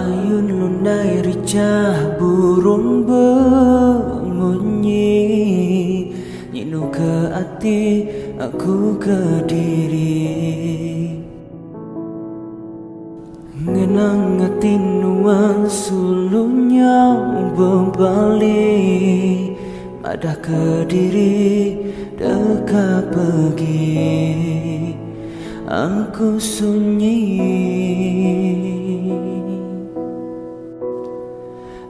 Ayun lunai rica burung berbunyi, nyinu ke hati aku ke diri. Ngenang hati nuan sulunya berbalik, madah ke diri dekat pergi. Aku sunyi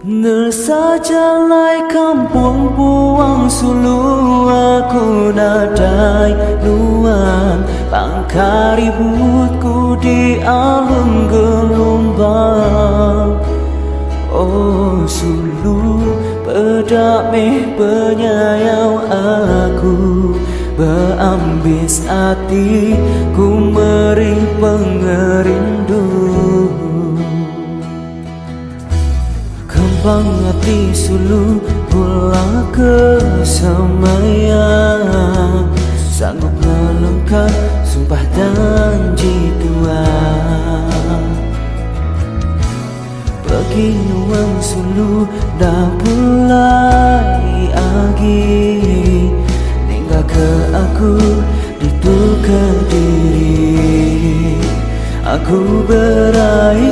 Nersajalai kampung buang sulu, aku nadai nuan pangkar ributku di alun gelombang. Oh sulu pedak meh penyayau aku, beambis hati ku mering pengerindu. Kembang hati sulu pula kesemayang, sanggup melengkap sumpah janji tua. Bagi nuang sulu dah pulai agi, tinggal ke aku ditukar diri. Aku berakhir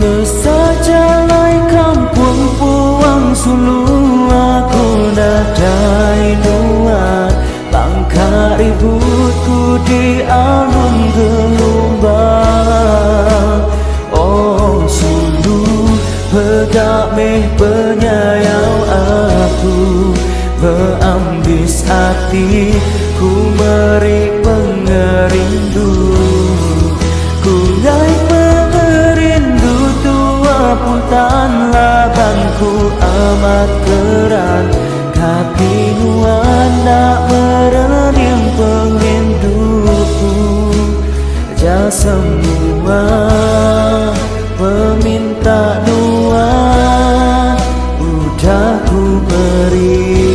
Nersajalai kampung buang sulu, aku nadai nuan pangkar ributku di alun gelombang. Oh sulu pedak meh penyayau aku, beambis hati ku meri pengerindu. Ku nyai pengerindu tua puntan labanku amat keran, hati nuan nak merening pengerinduku. Ja semua peminta nuan udah ku beri.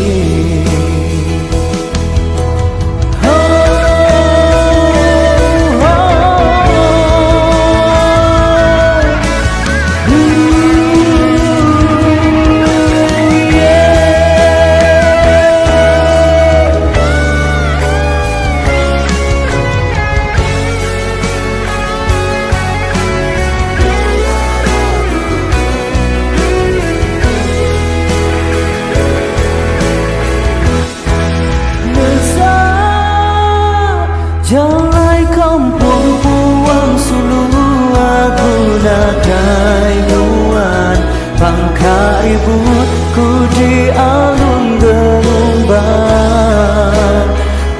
Jalai kampung buang sulu, aku nadai nuan pangkar ributku di alun gelombang.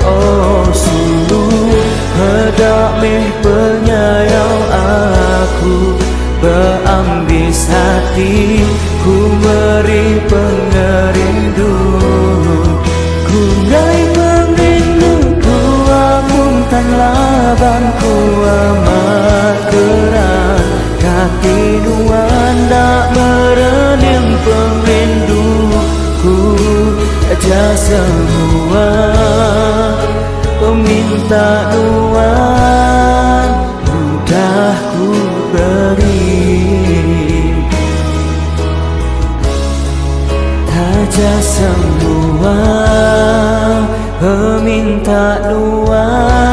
Oh sulu pedak meh penyayau aku, beambis hati ku meri pengerindu. Ku nyai tan labanku amat keran, hati nuan nak merening pengerinduku. Ja semua peminta nuan udah ku beri. Taja semua peminta nuan